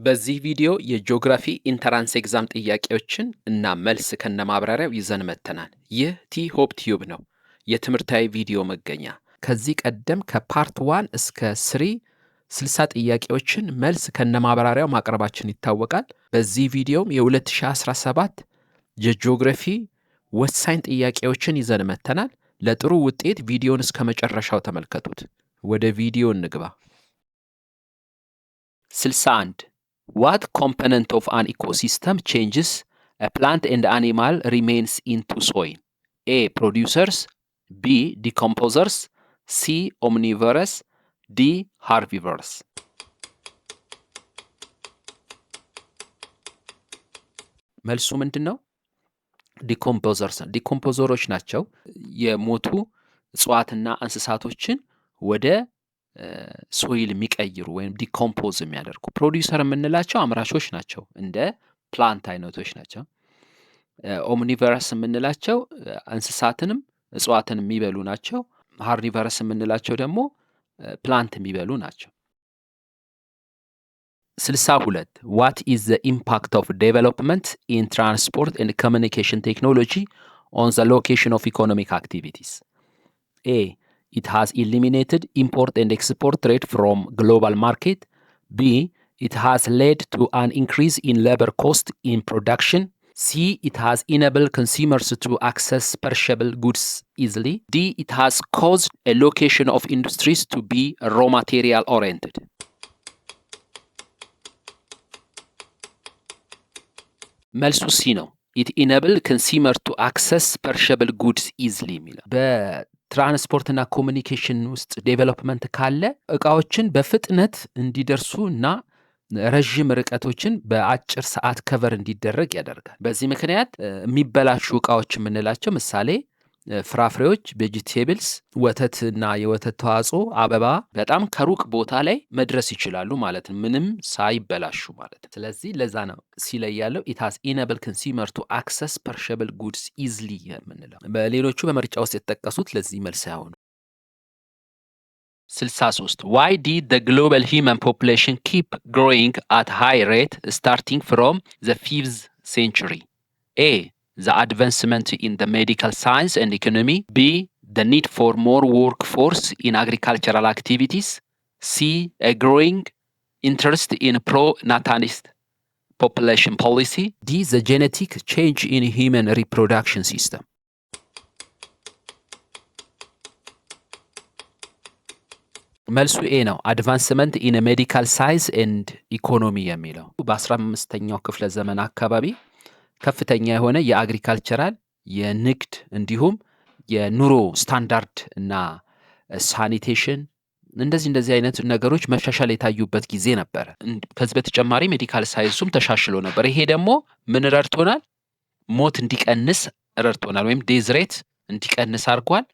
በዚህ ቪዲዮ የጂኦግራፊ ኢንተራንስ ኤግዛም ጥያቄዎችን እና መልስ ከነማብራሪያው ይዘን መጥተናል። ይህ ቲ-ሆፕ ቲዩብ ነው፣ የትምህርታዊ ቪዲዮ መገኛ። ከዚህ ቀደም ከፓርት 1 እስከ 3 60 ጥያቄዎችን መልስ ከነማብራሪያው ማቅረባችን ይታወቃል። በዚህ ቪዲዮም የ2017 የጂኦግራፊ ወሳኝ ጥያቄዎችን ይዘን መጥተናል። ለጥሩ ውጤት ቪዲዮን እስከ መጨረሻው ተመልከቱት። ወደ ቪዲዮ እንግባ። 61 What component of an ecosystem changes a plant and animal remains into soil? A. Producers, B. Decomposers, C. Omnivorous, D. Herbivores. መልሱ ምንድን ነው? ዲኮምፖዘርስ ዲኮምፖዘሮች ናቸው። የሞቱ እጽዋትና እንስሳቶችን ወደ ሶይል የሚቀይሩ ወይም ዲኮምፖዝ የሚያደርጉ። ፕሮዲውሰር የምንላቸው አምራቾች ናቸው፣ እንደ ፕላንት አይነቶች ናቸው። ኦምኒቨረስ የምንላቸው እንስሳትንም እጽዋትን የሚበሉ ናቸው። ሃርኒቨረስ የምንላቸው ደግሞ ፕላንት የሚበሉ ናቸው። 62 What is the impact of development in transport and communication technology on the location of economic activities? A. It has eliminated import and export trade from global market. B. It has led to an increase in labor cost in production. C. It has enabled consumers to access perishable goods easily. D. It has caused a location of industries to be raw material oriented. መልሱ ሲ ነው። It enabled consumers to access perishable goods easily የሚለው ትራንስፖርትና ኮሚኒኬሽን ውስጥ ዴቨሎፕመንት ካለ እቃዎችን በፍጥነት እንዲደርሱ እና ረዥም ርቀቶችን በአጭር ሰዓት ከቨር እንዲደረግ ያደርጋል። በዚህ ምክንያት የሚበላሹ እቃዎች የምንላቸው ምሳሌ ፍራፍሬዎች፣ ቬጂቴብልስ፣ ወተትና የወተት ተዋጽኦ፣ አበባ በጣም ከሩቅ ቦታ ላይ መድረስ ይችላሉ ማለት ነው፣ ምንም ሳይበላሹ ማለት ነው። ስለዚህ ለዛ ነው ሲለይ ያለው it has enabled consumers to access perishable goods easily የምንለው። በሌሎቹ በምርጫ ውስጥ የተጠቀሱት ለዚህ መልስ አይሆኑ። 63 Why did the global human population keep growing at high rate starting from the 5th century? A. The advancement in the medical science and economy. B. The need for more workforce in agricultural activities. C. A growing interest in pro-natalist population policy. D. The genetic change in human reproduction system. መልሱ ኤ ነው። አድቫንስመንት ኢን ሜዲካል ሳይንስ ኤንድ ኢኮኖሚ የሚለው በ15ኛው ክፍለ ዘመን አካባቢ ከፍተኛ የሆነ የአግሪካልቸራል የንግድ እንዲሁም የኑሮ ስታንዳርድ እና ሳኒቴሽን እንደዚህ አይነት ነገሮች መሻሻል የታዩበት ጊዜ ነበር። ከዚህ በተጨማሪ ሜዲካል ሳይንሱም ተሻሽሎ ነበር። ይሄ ደግሞ ምን ረድቶናል? ሞት እንዲቀንስ ረድቶናል፣ ወይም ዴዝ ሬት እንዲቀንስ አድርጓል።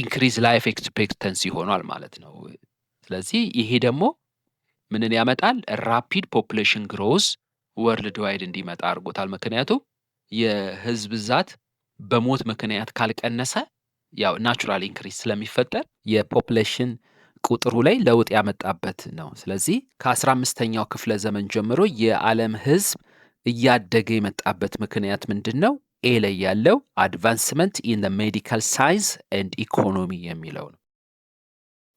ኢንክሪዝ ላይፍ ኤክስፔክተንሲ ሆኗል ማለት ነው። ስለዚህ ይሄ ደግሞ ምንን ያመጣል? ራፒድ ፖፑሌሽን ግሮዝ ወርልድ ዋይድ እንዲመጣ አድርጎታል። ምክንያቱም የህዝብ ብዛት በሞት ምክንያት ካልቀነሰ ያው ናቹራል ኢንክሪዝ ስለሚፈጠር የፖፑሌሽን ቁጥሩ ላይ ለውጥ ያመጣበት ነው። ስለዚህ ከ15ኛው ክፍለ ዘመን ጀምሮ የዓለም ህዝብ እያደገ የመጣበት ምክንያት ምንድን ነው? ኤ ላይ ያለው አድቫንስመንት ኢን ዘ ሜዲካል ሳይንስ ኤንድ ኢኮኖሚ የሚለው ነው።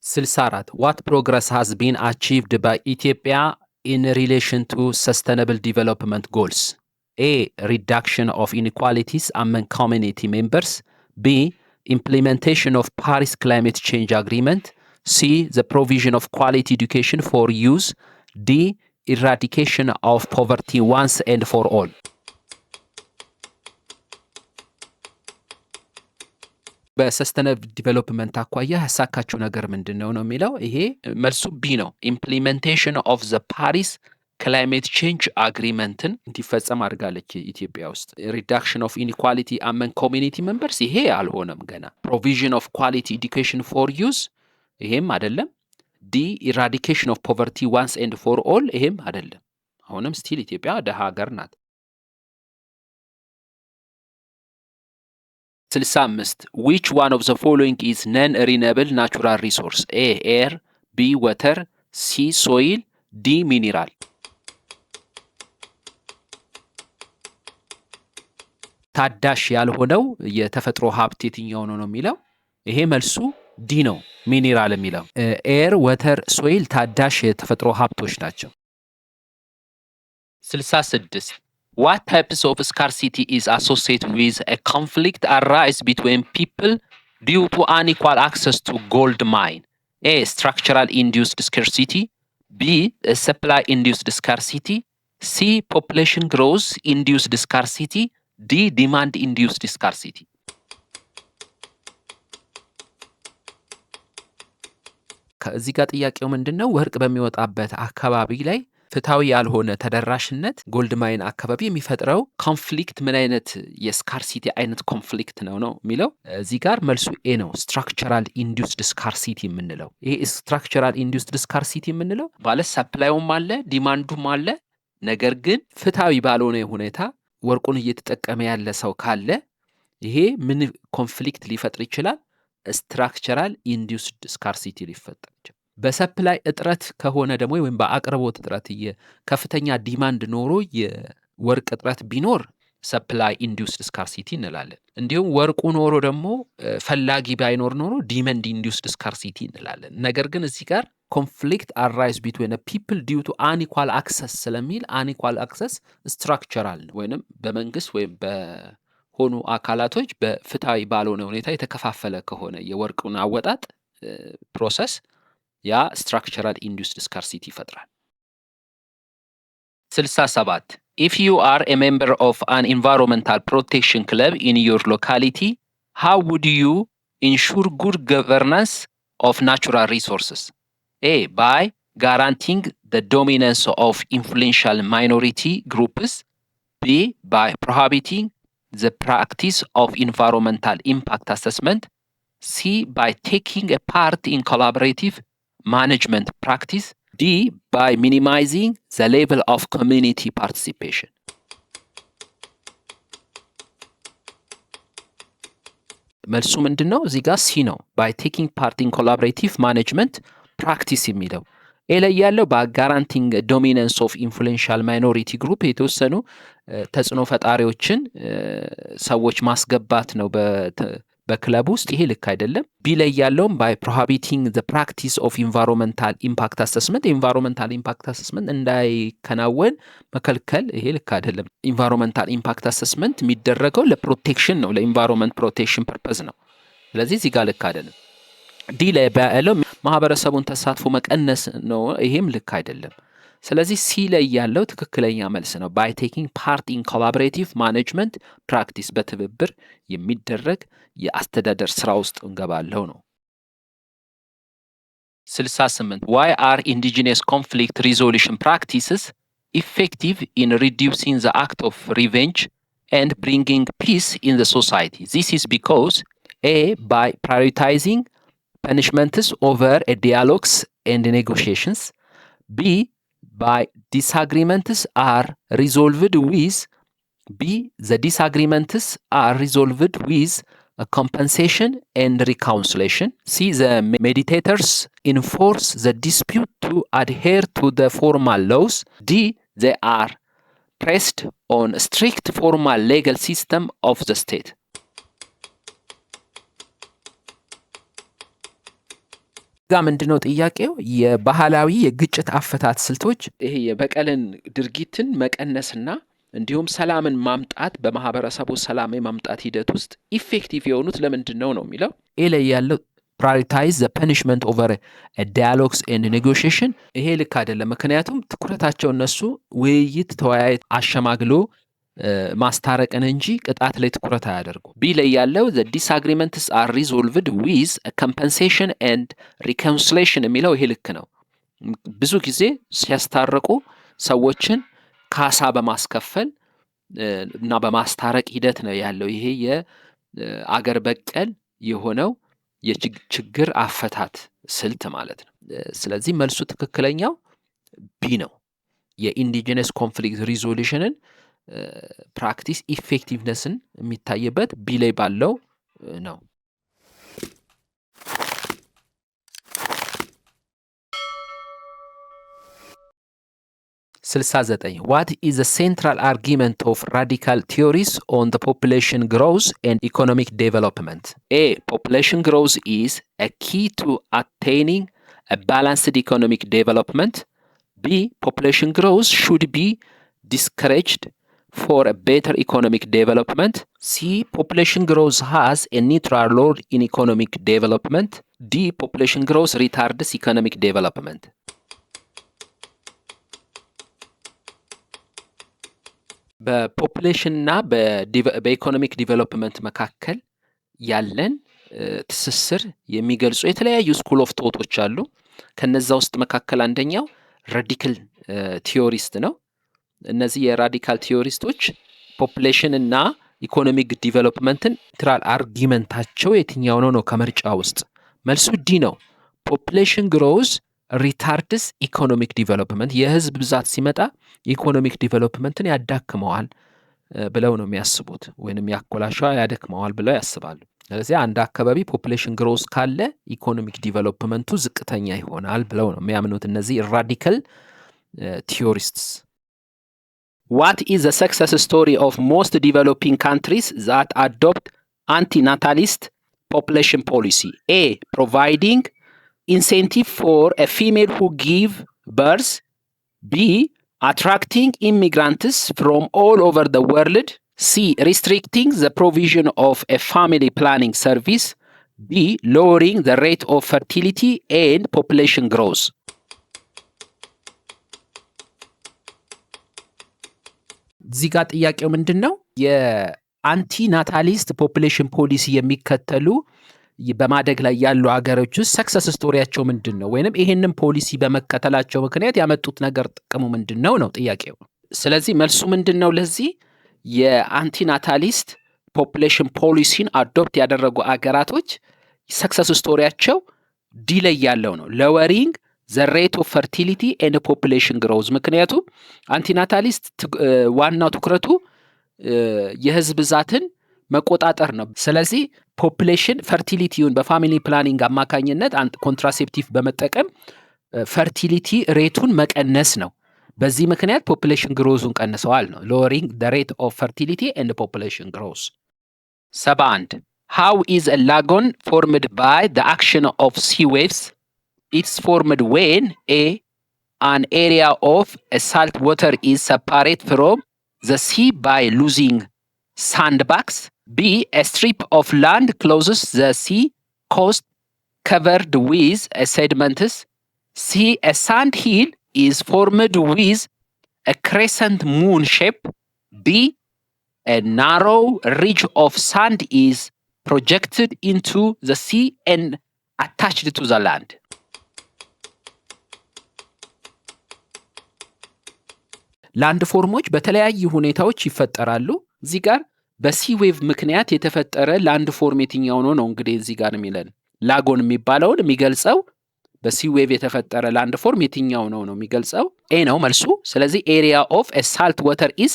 64 What progress has been achieved by Ethiopia in relation to sustainable development goals? A. Reduction of inequalities among community members. B. Implementation of Paris Climate Change Agreement. C. The provision of quality education for youth. D. Eradication of poverty once and for all. በሰስተነብል ዲቨሎፕመንት አኳያ ያሳካችው ነገር ምንድን ነው የሚለው ይሄ መልሱ ቢ ነው። ኢምፕሊሜንቴሽን ኦፍ ዘ ፓሪስ ክላይሜት ቼንጅ አግሪመንትን እንዲፈጸም አድርጋለች ኢትዮጵያ ውስጥ። ሪዳክሽን ኦፍ ኢኒኳሊቲ አመን ኮሚኒቲ ሜምበርስ ይሄ አልሆነም ገና። ፕሮቪዥን ኦፍ ኳሊቲ ኤዱኬሽን ፎር ዩዝ ይሄም አይደለም። ዲ ኢራዲኬሽን ኦፍ ፖቨርቲ ዋንስ ኤንድ ፎር ኦል ይሄም አይደለም። አሁንም ስቲል ኢትዮጵያ ደሃ ሀገር ናት። 65 Which one of the following is non-renewable natural resource? A. Air. B. Water. C. Soil. D. Mineral. ታዳሽ ያልሆነው የተፈጥሮ ሀብት የትኛው ነው የሚለው ይሄ መልሱ ዲ ነው። ሚኒራል የሚለው ኤር፣ ወተር፣ ሶይል ታዳሽ የተፈጥሮ ሀብቶች ናቸው። 66 What types of scarcity is associated with a conflict arise between people due to unequal access to gold mine? A. Structural induced scarcity. B. Supply induced scarcity. C. Population growth induced scarcity. D. Demand induced scarcity. ከዚህ ጋር ጥያቄው ምንድነው? ወርቅ በሚወጣበት አካባቢ ላይ ፍትሃዊ ያልሆነ ተደራሽነት ጎልድ ማይን አካባቢ የሚፈጥረው ኮንፍሊክት ምን አይነት የስካርሲቲ አይነት ኮንፍሊክት ነው የሚለው እዚህ ጋር መልሱ ኤ ነው። ስትራክቸራል ኢንዱስድ ስካርሲቲ የምንለው ይሄ ስትራክቸራል ኢንዱስድ ስካርሲቲ የምንለው ማለት ሰፕላዩም አለ ዲማንዱም አለ፣ ነገር ግን ፍትሃዊ ባልሆነ ሁኔታ ወርቁን እየተጠቀመ ያለ ሰው ካለ ይሄ ምን ኮንፍሊክት ሊፈጥር ይችላል? ስትራክቸራል ኢንዱስድ ስካርሲቲ ሊፈጠር ይችላል። በሰፕላይ እጥረት ከሆነ ደግሞ ወይም በአቅርቦት እጥረት ከፍተኛ ዲማንድ ኖሮ የወርቅ እጥረት ቢኖር ሰፕላይ ኢንዱስድ ስካርሲቲ እንላለን። እንዲሁም ወርቁ ኖሮ ደግሞ ፈላጊ ባይኖር ኖሮ ዲማንድ ኢንዱስድ ስካርሲቲ እንላለን። ነገር ግን እዚህ ጋር ኮንፍሊክት አራይዝ ቢትዊን ፒፕል ዲዩ ቱ አንኢኳል አክሰስ ስለሚል አንኢኳል አክሰስ ስትራክቸራል ወይንም በመንግስት ወይም በሆኑ አካላቶች በፍትሃዊ ባልሆነ ሁኔታ የተከፋፈለ ከሆነ የወርቁን አወጣጥ ፕሮሰስ ያ ስትራክቸራል ኢንዱስድ ስካርሲቲ ይፈጥራል። 67 If you are a member of an environmental protection club in your locality, how would you ensure good governance of natural resources? A. By guaranteeing the dominance of influential minority groups. B. By prohibiting the practice of environmental impact assessment. C. By taking a part in collaborative management practice. D. By minimizing the level of community participation. መልሱ ምንድነው? እዚህ ጋር ሲ ነው። by taking part in collaborative management practice የሚለው ኤ ላይ ያለው በጋራንቲንግ ዶሚናንስ ኦፍ ኢንፍሉዌንሻል ማይኖሪቲ ግሩፕ የተወሰኑ ተጽዕኖ ፈጣሪዎችን ሰዎች ማስገባት ነው በክለብ ውስጥ። ይሄ ልክ አይደለም። ቢ ላይ ያለውም ባይ ፕሮሂቢቲንግ ዘ ፕራክቲስ ኦፍ ኢንቫይሮንመንታል ኢምፓክት አሰስመንት ኢንቫይሮንመንታል ኢምፓክት አሰስመንት እንዳይከናወን መከልከል፣ ይሄ ልክ አይደለም። ኢንቫይሮንመንታል ኢምፓክት አሰስመንት የሚደረገው ለፕሮቴክሽን ነው፣ ለኢንቫይሮንመንት ፕሮቴክሽን ፐርፐዝ ነው። ስለዚህ እዚህ ጋር ልክ አይደለም። ዲ ላይ ያለው ማህበረሰቡን ተሳትፎ መቀነስ ነው፣ ይሄም ልክ አይደለም። ስለዚህ ሲ ላይ ያለው ትክክለኛ መልስ ነው። ባይ ቴኪንግ ፓርት ኢን ኮላቦሬቲቭ ማኔጅመንት ፕራክቲስ በትብብር የሚደረግ የአስተዳደር ስራ ውስጥ እንገባለው ነው። 68 Why are indigenous conflict resolution practices effective in reducing the act of revenge and bringing peace in the society? This is because A. By prioritizing punishments over dialogues and negotiations. B. By disagreements are resolved with the disagreements are resolved with a compensation and reconciliation. C. The mediators enforce the dispute to adhere to the formal laws. D. They are pressed on a strict formal legal system of the state. ጋ ምንድነው ጥያቄው? የባህላዊ የግጭት አፈታት ስልቶች ይሄ የበቀልን ድርጊትን መቀነስና እንዲሁም ሰላምን ማምጣት በማህበረሰቡ ሰላም የማምጣት ሂደት ውስጥ ኢፌክቲቭ የሆኑት ለምንድን ነው የሚለው ኤ ላይ ያለው ፕራዮሪታይዝ ዘ ፐኒሽመንት ኦቨር ዲያሎግስ ኤንድ ኔጎሽዬሽን ይሄ ልክ አይደለም። ምክንያቱም ትኩረታቸው እነሱ ውይይት፣ ተወያየት፣ አሸማግሎ ማስታረቅን እንጂ ቅጣት ላይ ትኩረት አያደርጉ። ቢ ላይ ያለው the disagreements are resolved with a compensation and reconciliation የሚለው ይሄ ልክ ነው። ብዙ ጊዜ ሲያስታርቁ ሰዎችን ካሳ በማስከፈል እና በማስታረቅ ሂደት ነው ያለው። ይሄ የአገር በቀል የሆነው የችግር አፈታት ስልት ማለት ነው። ስለዚህ መልሱ ትክክለኛው ቢ ነው። የኢንዲጂነስ ኮንፍሊክት ሪዞሉሽንን ፕራክቲስ ኢፌክቲቭነስን የሚታይበት ቢ ላይ ባለው ነው። 69. What is the central argument of radical theories on the population growth and economic development? A. Population growth is a key to attaining a balanced economic development. B. Population growth should be discouraged for a better economic development. C. Population growth has a neutral role in economic development. D. Population growth retards economic development. በፖፑሌሽን እና በኢኮኖሚክ ዲቨሎፕመንት መካከል ያለን ትስስር የሚገልጹ የተለያዩ ስኩል ኦፍ ቶቶች አሉ። ከነዛ ውስጥ መካከል አንደኛው ራዲካል ቲዮሪስት ነው። እነዚህ የራዲካል ቲዮሪስቶች ፖፑሌሽን እና ኢኮኖሚክ ዲቨሎፕመንትን ትራል አርጊመንታቸው የትኛው ነው ከምርጫ ውስጥ? መልሱ ዲ ነው። ፖፑሌሽን ግሮዝ ሪታርድስ ኢኮኖሚክ ዲቨሎፕመንት፣ የህዝብ ብዛት ሲመጣ ኢኮኖሚክ ዲቨሎፕመንትን ያዳክመዋል ብለው ነው የሚያስቡት፣ ወይንም ያኮላሻ ያደክመዋል ብለው ያስባሉ። ስለዚህ አንድ አካባቢ ፖፑሌሽን ግሮዝ ካለ ኢኮኖሚክ ዲቨሎፕመንቱ ዝቅተኛ ይሆናል ብለው ነው የሚያምኑት እነዚህ ራዲካል ቲዮሪስትስ። What is the success story of most developing countries that adopt anti-natalist population policy? A. Providing incentive for a female who give birth. B. Attracting immigrants from all over the world. C. Restricting the provision of a family planning service. D. Lowering the rate of fertility and population growth. እዚህ ጋር ጥያቄው ምንድን ነው? የአንቲ ናታሊስት ፖፑሌሽን ፖሊሲ የሚከተሉ በማደግ ላይ ያሉ አገሮች ውስጥ ሰክሰስ ስቶሪያቸው ምንድን ነው? ወይንም ይሄንን ፖሊሲ በመከተላቸው ምክንያት ያመጡት ነገር ጥቅሙ ምንድን ነው ነው ጥያቄው። ስለዚህ መልሱ ምንድን ነው? ለዚህ የአንቲናታሊስት ፖፑሌሽን ፖሊሲን አዶፕት ያደረጉ አገራቶች ሰክሰስ ስቶሪያቸው ዲ ላይ ያለው ነው፣ ሎወሪንግ ዘ ሬት ኦፍ ፈርቲሊቲ ኤንድ ፖፑሌሽን ግሮዝ። ምክንያቱም አንቲናታሊስት ዋናው ትኩረቱ የህዝብ ብዛትን መቆጣጠር ነው። ስለዚህ ፖፑሌሽን ፈርቲሊቲውን በፋሚሊ ፕላኒንግ አማካኝነት ኮንትራሴፕቲቭ በመጠቀም ፈርቲሊቲ ሬቱን መቀነስ ነው። በዚህ ምክንያት ፖፑሌሽን ግሮዙን ቀንሰዋል ነው። ሎወሪንግ ዘ ሬት ኦፍ ፈርቲሊቲ ኤንድ ፖፑሌሽን ግሮዝ። 71. How is a lagoon formed by the action of sea waves? It's formed when A. An area of a salt water is separated from the sea by losing sandbanks. B. A strip of land closes the sea coast covered with sediments. C. A sand hill is formed with a crescent moon shape. D. A narrow ridge of sand is projected into the sea and attached to the land. ላንድ ፎርሞች በተለያዩ ሁኔታዎች ይፈጠራሉ። እዚህ ጋር በሲ ዌቭ ምክንያት የተፈጠረ ላንድ ፎርም የትኛው ነው እንግዲህ እዚህ ጋር የሚለን ላጎን የሚባለውን የሚገልጸው በሲ ዌቭ የተፈጠረ ላንድ ፎርም የትኛው ነው የሚገልጸው ኤ ነው መልሱ። ስለዚህ ኤሪያ ኦፍ a salt water is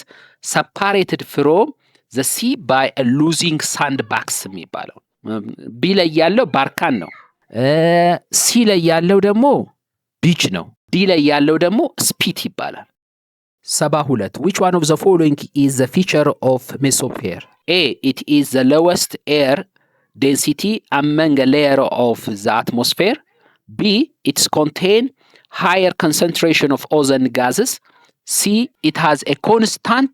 separated from the sea by a losing sandbanks የሚባለው። ቢ ላይ ያለው ባርካን ነው። ሲ ላይ ያለው ደግሞ ቢች ነው። ዲ ላይ ያለው ደግሞ ስፒት ይባላል። 72. Which one of the following is the feature of mesosphere? A. It is the lowest air density among a layer of the atmosphere. B. It contains higher concentration of ozone gases. C. It has a constant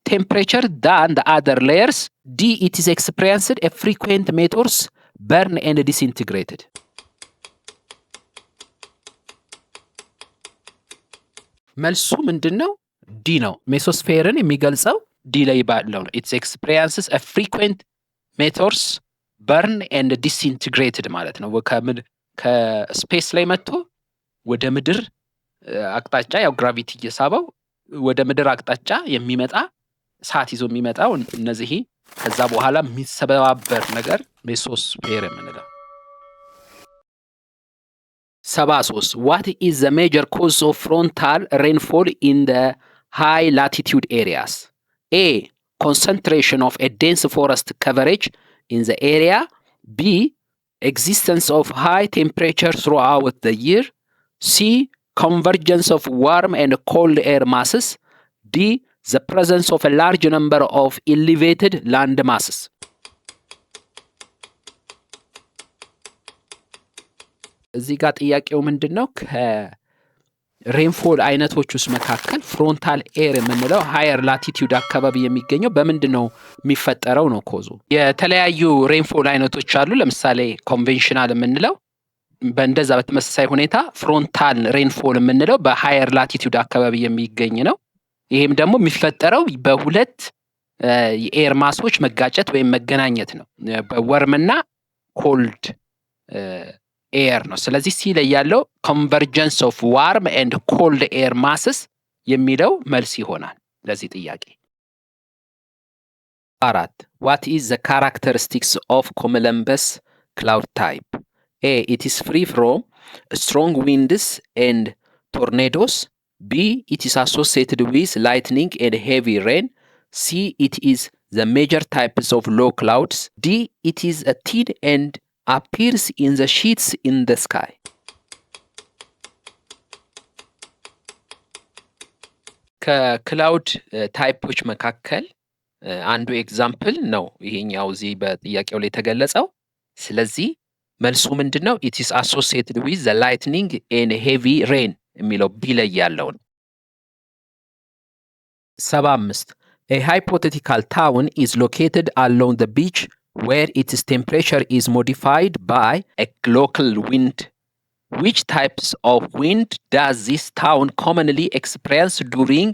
temperature than the other layers. D. It is experienced a frequent meteors burn and disintegrated. መልሱ ምንድን ነው? ዲ ነው። ሜሶስፌርን የሚገልጸው ዲ ላይ ባለው ነው። ኢትስ ኤክስፒሪየንስስ አ ፍሪኩዌንት ሜቴዎርስ በርን ኤንድ ዲስኢንቲግሬትድ ማለት ነው። ከስፔስ ላይ መጥቶ ወደ ምድር አቅጣጫ ያው ግራቪቲ እየሳበው ወደ ምድር አቅጣጫ የሚመጣ እሳት ይዞ የሚመጣው እነዚህ ከዛ በኋላ የሚሰባበር ነገር ሜሶስፌር የምንለው። 73. What is the major cause of frontal rainfall in the high latitude areas? A. Concentration of a dense forest coverage in the area. B. Existence of high temperature throughout the year. C. convergence of warm and cold air masses. D. the presence of a large number of elevated land masses. እዚህ ጋር ጥያቄው ምንድነው? ከሬንፎል አይነቶች ውስጥ መካከል ፍሮንታል ኤር የምንለው ሃየር ላቲቲዩድ አካባቢ የሚገኘው በምንድነው የሚፈጠረው ነው ኮዙ። የተለያዩ ሬንፎል አይነቶች አሉ። ለምሳሌ ኮንቬንሽናል የምንለው በእንደዛ በተመሳሳይ ሁኔታ ፍሮንታል ሬንፎል የምንለው በሃየር ላቲቲዩድ አካባቢ የሚገኝ ነው። ይሄም ደግሞ የሚፈጠረው በሁለት የኤር ማሶች መጋጨት ወይም መገናኘት ነው፣ በወርምና ኮልድ ኤር ነው። ስለዚህ ሲ ላይ ያለው ኮንቨርጀንስ ኦፍ ዋርም ኤንድ ኮልድ ኤር ማስስ የሚለው መልስ ይሆናል ለዚህ ጥያቄ። 4. What is the characteristics of cumulus cloud type? A. It is free from strong winds and tornadoes. B. It is associated with lightning and heavy rain. C. It is the major types of low clouds. D. It is a thin and appears in the sheets in the sky. ከክላውድ ታይፖች መካከል አንዱ ኤግዛምፕል ነው ይሄኛው እዚህ በጥያቄው ላይ የተገለጸው። ስለዚህ መልሱ ምንድነው? it is associated with the lightning and heavy rain የሚለው ቢ ላይ ያለው ነው። 75. A hypothetical town is located along the beach where its temperature is modified by a local wind. Which types of wind does this town commonly experience during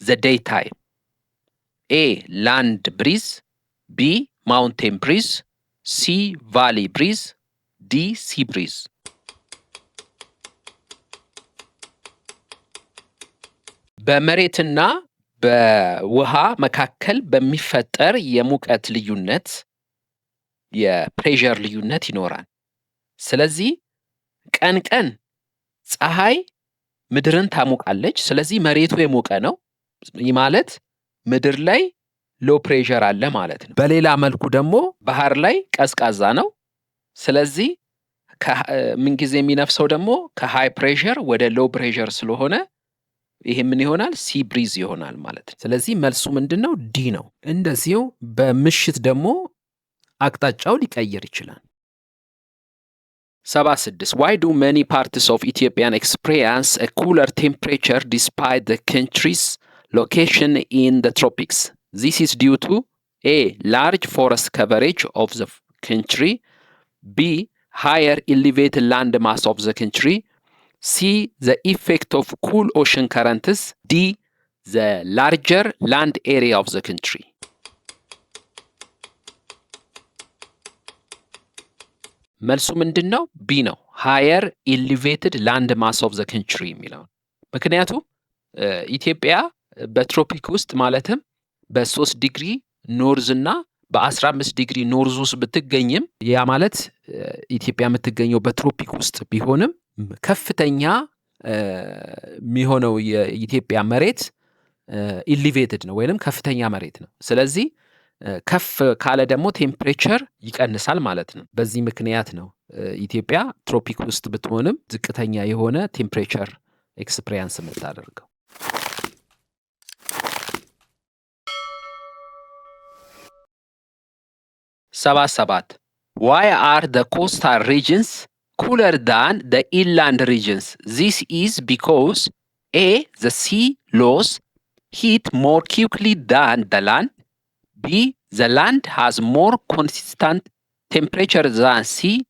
the daytime? A. Land breeze. B. Mountain breeze. C. Valley breeze. D. Sea breeze. በመሬትና በውሃ መካከል በሚፈጠር የሙቀት ልዩነት የፕሬሸር ልዩነት ይኖራል። ስለዚህ ቀን ቀን ፀሐይ ምድርን ታሞቃለች። ስለዚህ መሬቱ የሞቀ ነው። ይህ ማለት ምድር ላይ ሎ ፕሬሸር አለ ማለት ነው። በሌላ መልኩ ደግሞ ባህር ላይ ቀዝቃዛ ነው። ስለዚህ ምንጊዜ የሚነፍሰው ደግሞ ከሃይ ፕሬሸር ወደ ሎ ፕሬሸር ስለሆነ ይሄ ምን ይሆናል? ሲ ብሪዝ ይሆናል ማለት ነው። ስለዚህ መልሱ ምንድነው? ዲ ነው። እንደዚሁ በምሽት ደግሞ አቅጣጫው ሊቀየር ይችላል። 76. Why do many parts of Ethiopia experience a cooler temperature despite the country's location in the tropics? This is due to A. large forest coverage of the country. B. higher elevated land mass of the country. C. the effect of cool ocean currents. D. the larger land area of the country. መልሱ ምንድነው? ቢ ነው። higher elevated land mass of the country የሚለው። ምክንያቱም ኢትዮጵያ በትሮፒክ ውስጥ ማለትም በ3 ዲግሪ ኖርዝ እና በ15 ዲግሪ ኖርዝ ውስጥ ብትገኝም ያ ማለት ኢትዮጵያ የምትገኘው በትሮፒክ ውስጥ ቢሆንም ከፍተኛ የሚሆነው የኢትዮጵያ መሬት ኢሊቬትድ ነው ወይንም ከፍተኛ መሬት ነው። ስለዚህ ከፍ ካለ ደግሞ ቴምፕሬቸር ይቀንሳል ማለት ነው። በዚህ ምክንያት ነው ኢትዮጵያ ትሮፒክ ውስጥ ብትሆንም ዝቅተኛ የሆነ ቴምፕሬቸር ኤክስፒሪየንስ የምታደርገው። 77. Why are the coastal regions cooler than the inland regions? This is because A. the sea loss heat more quickly than the land. B. the land has more consistent temperature than sea.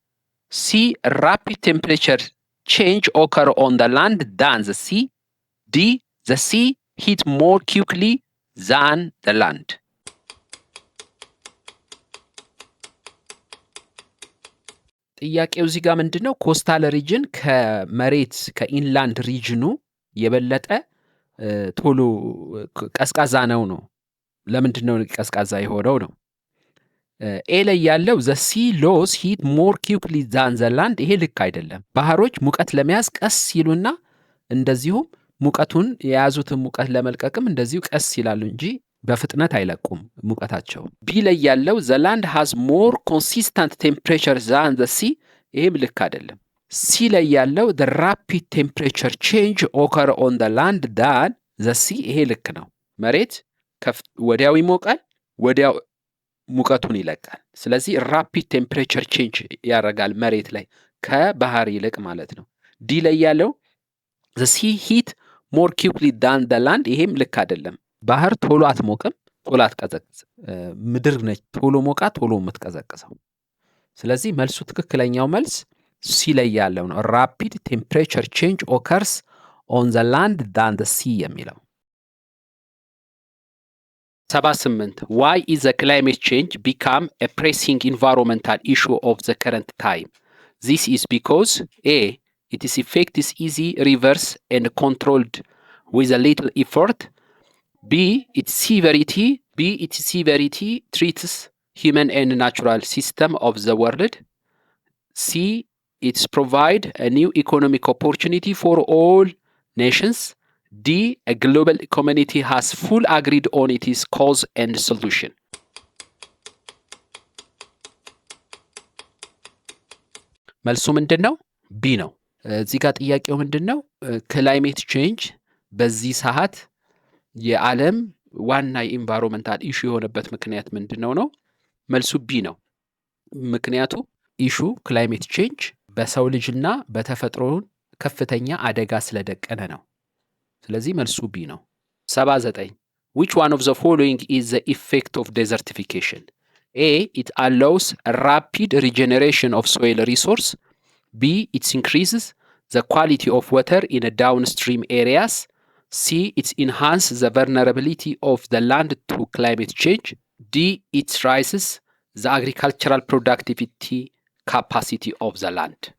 C. rapid temperature change occur on the land than the sea. D. the sea heat more quickly than the land. ጥያቄው እዚህ ጋር ምንድነው? ኮስታል ሪጅን ከመሬት ከኢንላንድ ሪጅኑ የበለጠ ቶሎ ቀዝቃዛ ነው ነው። ለምንድነው ቀዝቃዛ የሆነው ነው? ኤ ላይ ያለው the sea loss heat more quickly than the land ይሄ ልክ አይደለም። ባህሮች ሙቀት ለመያዝ ቀስ ይሉና እንደዚሁም ሙቀቱን የያዙትን ሙቀት ለመልቀቅም እንደዚሁ ቀስ ይላሉ እንጂ በፍጥነት አይለቁም ሙቀታቸው። ቢ ላይ ያለው the land has more consistent temperature than the sea ይሄም ልክ አይደለም። ሲ ላይ ያለው the rapid temperature change occur on the land than the sea ይሄ ልክ ነው። መሬት ወዲያው ይሞቃል፣ ወዲያው ሙቀቱን ይለቃል። ስለዚህ rapid temperature change ያደርጋል መሬት ላይ ከባህር ይልቅ ማለት ነው። ዲ ላይ ያለው the sea heat more quickly than the land ይሄም ልክ አይደለም። ባህር ቶሎ አትሞቅም፣ ቶሎ አትቀዘቅዝም። ምድር ነች ቶሎ ሞቃ ቶሎ የምትቀዘቅዘው። ስለዚህ መልሱ ትክክለኛው መልስ ሲ ላይ ያለው ነው። rapid temperature change occurs on the land than the sea የሚለው። 78 why is the climate change become a pressing environmental issue of the current time? This is because A. its effect is easy, reverse and controlled with a little effort. B. its severity treats human and natural system of the world. C. It's provide a new economic opportunity for all nations. D. A global community has full agreed on its cause and solution. መልሱ ምንድን ነው? ቢ ነው። እዚህ ጋር ጥያቄው ምንድን ነው? ክላይሜት ቼንጅ በዚህ ሰዓት የዓለም ዋና የኢንቫይሮንመንታል ኢሹ የሆነበት ምክንያት ምንድን ነው? መልሱ ቢ ነው። ምክንያቱ ኢሹ ክላይሜት ቼንጅ በሰው ልጅና በተፈጥሮን ከፍተኛ አደጋ ስለደቀነ ነው። ስለዚህ መልሱ ቢ ነው። 79 which one of the following is the effect of desertification? A. it allows a rapid regeneration of soil resource. B. it increases the quality of water in a downstream areas. C. it enhances the vulnerability of the land to climate change. D. it raises the agricultural productivity capacity of the land.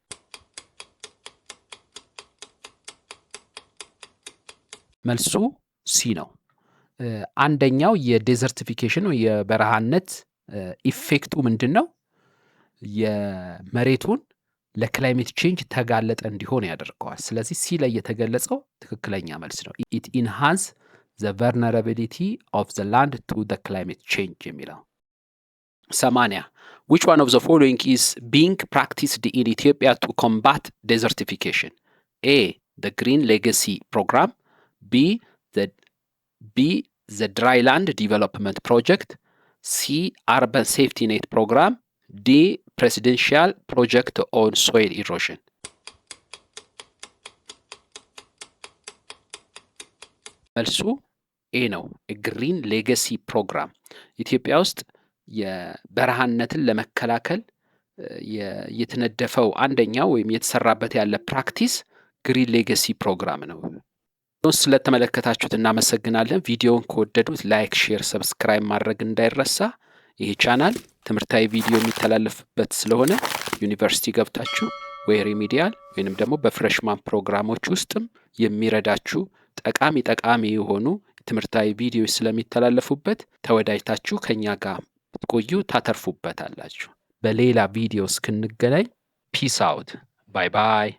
መልሱ ሲ ነው። አንደኛው የዴዘርቲፊኬሽን ወይ የበረሃነት ኢፌክቱ ምንድን ነው? የመሬቱን ለክላይሜት ቼንጅ ተጋለጠ እንዲሆን ያደርገዋል። ስለዚህ ሲ ላይ የተገለጸው ትክክለኛ መልስ ነው። it enhance the vulnerability of the land to the climate change የሚለው። 80 which one of the following is being practiced in Ethiopia to combat desertification? A. the Green Legacy Program. B. the Dryland Development Project. C. Urban Safety Net Program. D. Presidential Project on Soil Erosion. መልሱ ኤ ነው። ግሪን ሌጋሲ ፕሮግራም ኢትዮጵያ ውስጥ የበረሃነትን ለመከላከል የተነደፈው አንደኛው ወይም የተሰራበት ያለ ፕራክቲስ ግሪን ሌጋሲ ፕሮግራም ነው። ስለተመለከታችሁት እናመሰግናለን። ቪዲዮውን ከወደዱት ላይክ፣ ሼር፣ ሰብስክራይብ ማድረግ እንዳይረሳ። ይሄ ቻናል ትምህርታዊ ቪዲዮ የሚተላለፍበት ስለሆነ ዩኒቨርሲቲ ገብታችሁ ወይ ሪሚዲያል ወይንም ደግሞ በፍሬሽማን ፕሮግራሞች ውስጥም የሚረዳችሁ ጠቃሚ የሆኑ ትምህርታዊ ቪዲዮዎች ስለሚተላለፉበት ተወዳጅታችሁ ከኛ ጋር ብትቆዩ ታተርፉበታላችሁ። በሌላ ቪዲዮ እስክንገናኝ ፒስ አውት። ባይ ባይ።